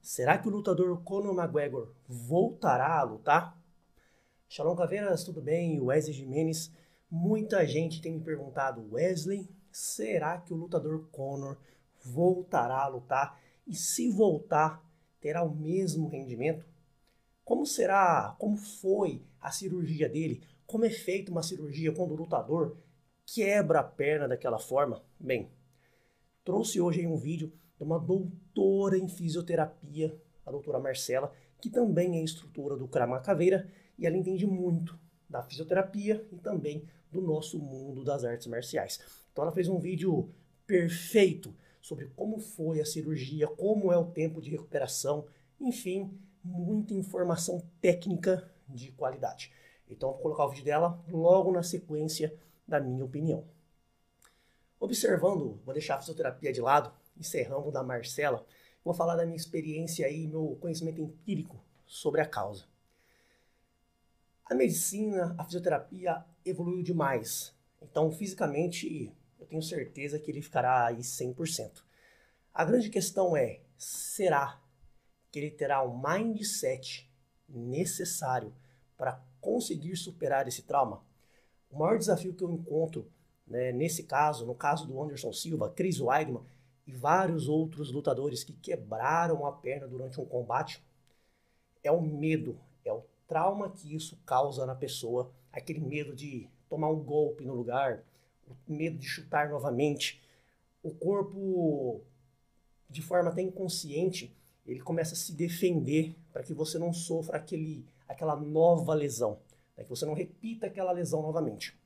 Será que o lutador Conor McGregor voltará a lutar? Shalom Caveiras, tudo bem? Wesley Jimenez. Muita gente tem me perguntado, Wesley, será que o lutador Conor voltará a lutar? E se voltar, terá o mesmo rendimento? Como será? Como foi a cirurgia dele? Como é feita uma cirurgia quando o lutador quebra a perna daquela forma? Bem, trouxe hoje aí um vídeo de uma doutora em fisioterapia, a doutora Marcela, que também é instrutora do Krav Maga Caveira, e ela entende muito da fisioterapia e também do nosso mundo das artes marciais. Então ela fez um vídeo perfeito sobre como foi a cirurgia, como é o tempo de recuperação, enfim, muita informação técnica de qualidade. Então eu vou colocar o vídeo dela logo na sequência da minha opinião. Observando, vou deixar a fisioterapia de lado, encerrando da Marcela, vou falar da minha experiência e meu conhecimento empírico sobre a causa. A medicina, a fisioterapia evoluiu demais, então fisicamente eu tenho certeza que ele ficará aí 100%. A grande questão é, será que ele terá o mindset necessário para conseguir superar esse trauma? O maior desafio que eu encontro, nesse caso, no caso do Anderson Silva, Chris Weidman e vários outros lutadores que quebraram a perna durante um combate, é o medo, é o trauma que isso causa na pessoa, aquele medo de tomar um golpe no lugar, o medo de chutar novamente. O corpo, de forma até inconsciente, ele começa a se defender para que você não sofra aquela nova lesão, que você não repita aquela lesão novamente.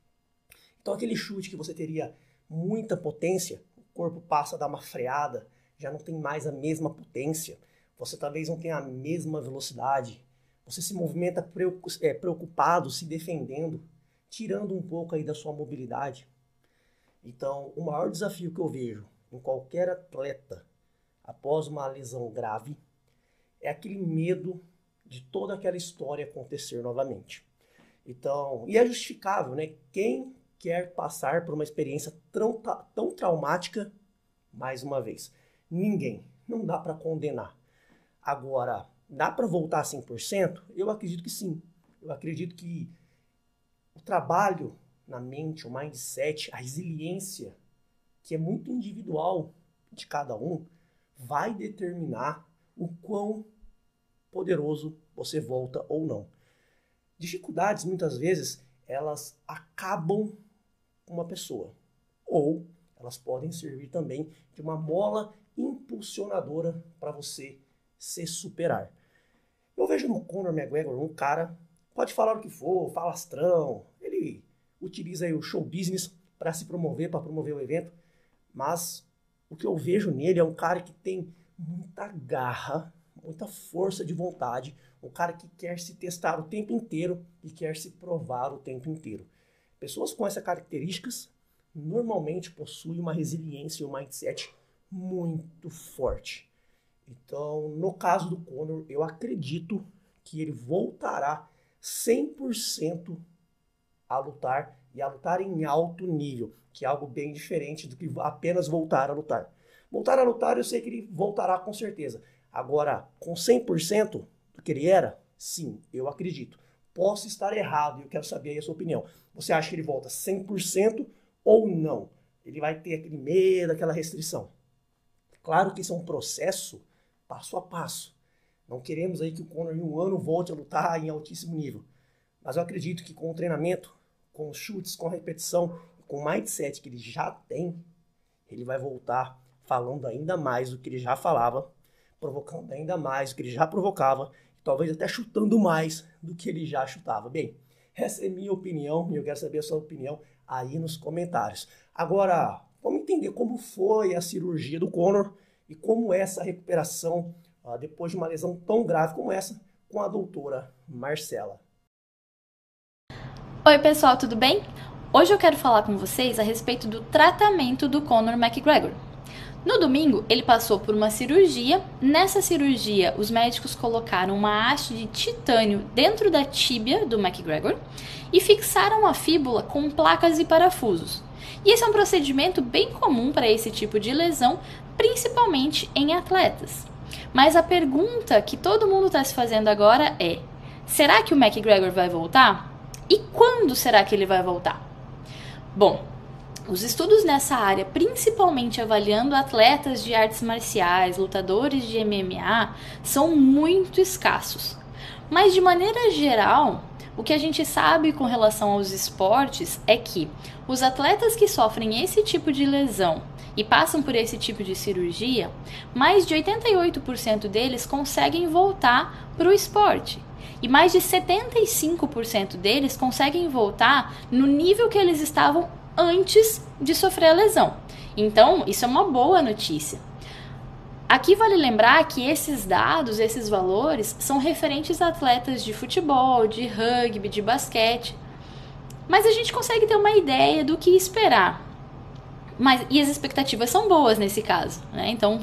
Então aquele chute que você teria muita potência, o corpo passa a dar uma freada, já não tem mais a mesma potência, você talvez não tenha a mesma velocidade, você se movimenta preocupado, se defendendo, tirando um pouco aí da sua mobilidade. Então o maior desafio que eu vejo em qualquer atleta após uma lesão grave é aquele medo de toda aquela história acontecer novamente. Então, e é justificável, né? Quem quer passar por uma experiência tão traumática mais uma vez? Ninguém. Não dá para condenar. Agora, dá para voltar a 100%? Eu acredito que sim. Eu acredito que o trabalho na mente, o mindset, a resiliência, que é muito individual de cada um, vai determinar o quão poderoso você volta ou não. Dificuldades, muitas vezes, elas acabam com uma pessoa. Ou elas podem servir também de uma mola impulsionadora para você se superar. Eu vejo no Conor McGregor um cara, pode falar o que for, falastrão, ele utiliza aí o show business para se promover, para promover o evento, mas o que eu vejo nele é um cara que tem muita garra, muita força de vontade, um cara que quer se testar o tempo inteiro e quer se provar o tempo inteiro. Pessoas com essas características normalmente possuem uma resiliência e um mindset muito forte. Então, no caso do Conor, eu acredito que ele voltará 100% a lutar e a lutar em alto nível, que é algo bem diferente do que apenas voltar a lutar. Voltar a lutar, eu sei que ele voltará com certeza. Agora, com 100% do que ele era, sim, eu acredito. Posso estar errado e eu quero saber aí a sua opinião. Você acha que ele volta 100% ou não? Ele vai ter aquele medo, aquela restrição? Claro que isso é um processo passo a passo. Não queremos aí que o Conor em um ano volte a lutar em altíssimo nível. Mas eu acredito que com o treinamento, com os chutes, com a repetição, com o mindset que ele já tem, ele vai voltar falando ainda mais do que ele já falava, provocando ainda mais do que ele já provocava, talvez até chutando mais do que ele já chutava. Bem, essa é minha opinião e eu quero saber a sua opinião aí nos comentários. Agora, vamos entender como foi a cirurgia do Conor e como é essa recuperação depois de uma lesão tão grave como essa com a doutora Marcela. Oi pessoal, tudo bem? Hoje eu quero falar com vocês a respeito do tratamento do Conor McGregor. No domingo, ele passou por uma cirurgia. Nessa cirurgia, os médicos colocaram uma haste de titânio dentro da tíbia do McGregor e fixaram a fíbula com placas e parafusos. E esse é um procedimento bem comum para esse tipo de lesão, principalmente em atletas. Mas a pergunta que todo mundo está se fazendo agora é: será que o McGregor vai voltar? E quando será que ele vai voltar? Bom, os estudos nessa área, principalmente avaliando atletas de artes marciais, lutadores de MMA, são muito escassos. Mas de maneira geral, o que a gente sabe com relação aos esportes é que os atletas que sofrem esse tipo de lesão e passam por esse tipo de cirurgia, mais de 88% deles conseguem voltar para o esporte. E mais de 75% deles conseguem voltar no nível que eles estavam antes de sofrer a lesão. Então, isso é uma boa notícia. Aqui vale lembrar que esses dados, esses valores, são referentes a atletas de futebol, de rugby, de basquete. Mas a gente consegue ter uma ideia do que esperar. E as expectativas são boas nesse caso, né? Então,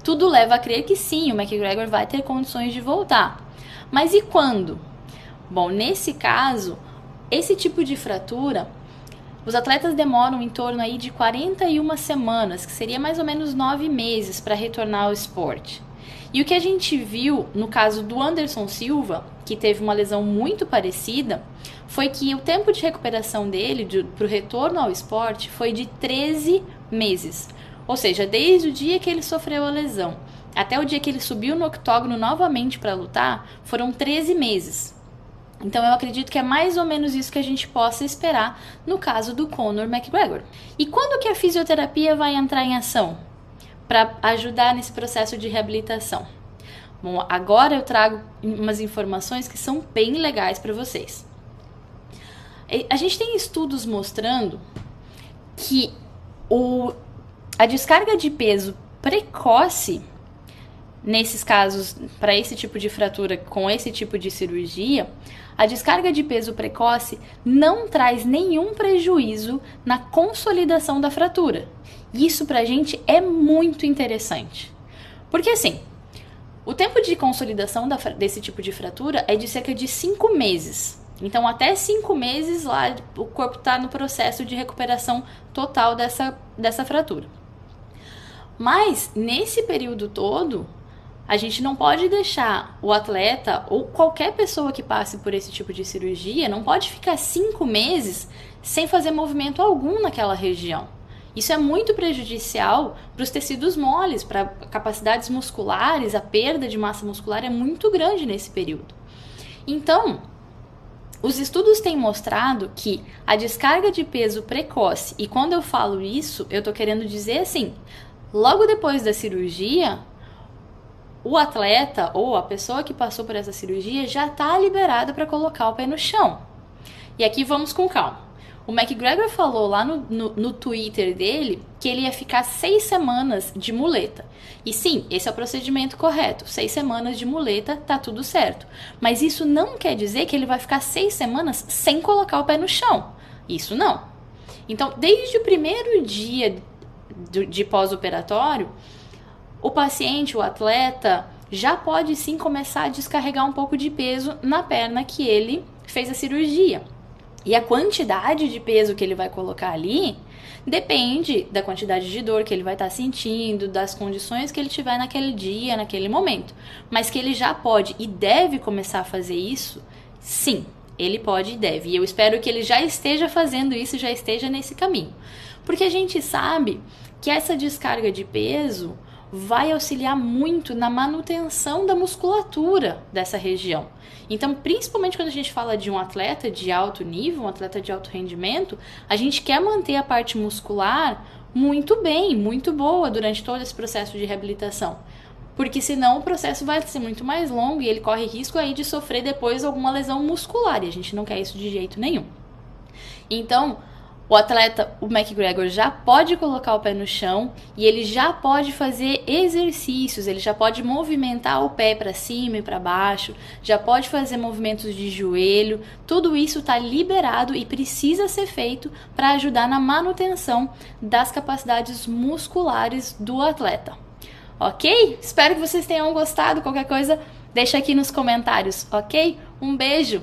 tudo leva a crer que sim, o McGregor vai ter condições de voltar. Mas e quando? Bom, nesse caso, esse tipo de fratura, os atletas demoram em torno aí de 41 semanas, que seria mais ou menos 9 meses para retornar ao esporte. E o que a gente viu no caso do Anderson Silva, que teve uma lesão muito parecida, foi que o tempo de recuperação dele para o retorno ao esporte foi de 13 meses. Ou seja, desde o dia que ele sofreu a lesão até o dia que ele subiu no octógono novamente para lutar, foram 13 meses. Então eu acredito que é mais ou menos isso que a gente possa esperar no caso do Conor McGregor. E quando que a fisioterapia vai entrar em ação para ajudar nesse processo de reabilitação? Bom, agora eu trago umas informações que são bem legais para vocês. A gente tem estudos mostrando que a descarga de peso precoce, nesses casos, para esse tipo de fratura com esse tipo de cirurgia, a descarga de peso precoce não traz nenhum prejuízo na consolidação da fratura. Isso pra gente é muito interessante. Porque assim, o tempo de consolidação desse tipo de fratura é de cerca de 5 meses. Então até 5 meses lá o corpo está no processo de recuperação total dessa fratura. Mas nesse período todo, a gente não pode deixar o atleta ou qualquer pessoa que passe por esse tipo de cirurgia, não pode ficar 5 meses sem fazer movimento algum naquela região. Isso é muito prejudicial para os tecidos moles, para capacidades musculares, a perda de massa muscular é muito grande nesse período. Então, os estudos têm mostrado que a descarga de peso precoce, e quando eu falo isso, eu estou querendo dizer assim, logo depois da cirurgia, o atleta ou a pessoa que passou por essa cirurgia já está liberada para colocar o pé no chão. E aqui vamos com calma. O McGregor falou lá no Twitter dele que ele ia ficar 6 semanas de muleta. E sim, esse é o procedimento correto. 6 semanas de muleta, tá tudo certo. Mas isso não quer dizer que ele vai ficar 6 semanas sem colocar o pé no chão. Isso não. Então, desde o primeiro dia de pós-operatório, o paciente, o atleta, já pode sim começar a descarregar um pouco de peso na perna que ele fez a cirurgia. E a quantidade de peso que ele vai colocar ali depende da quantidade de dor que ele vai estar sentindo, das condições que ele tiver naquele dia, naquele momento. Mas que ele já pode e deve começar a fazer isso, sim, ele pode e deve. E eu espero que ele já esteja fazendo isso, já esteja nesse caminho. Porque a gente sabe que essa descarga de peso vai auxiliar muito na manutenção da musculatura dessa região. Então, principalmente quando a gente fala de um atleta de alto nível, um atleta de alto rendimento, a gente quer manter a parte muscular muito bem, muito boa durante todo esse processo de reabilitação. Porque senão o processo vai ser muito mais longo e ele corre risco aí de sofrer depois alguma lesão muscular, e a gente não quer isso de jeito nenhum. Então, o atleta, o McGregor, já pode colocar o pé no chão e ele já pode fazer exercícios, ele já pode movimentar o pé para cima e para baixo, já pode fazer movimentos de joelho, tudo isso está liberado e precisa ser feito para ajudar na manutenção das capacidades musculares do atleta. Ok? Espero que vocês tenham gostado, qualquer coisa deixa aqui nos comentários, ok? Um beijo!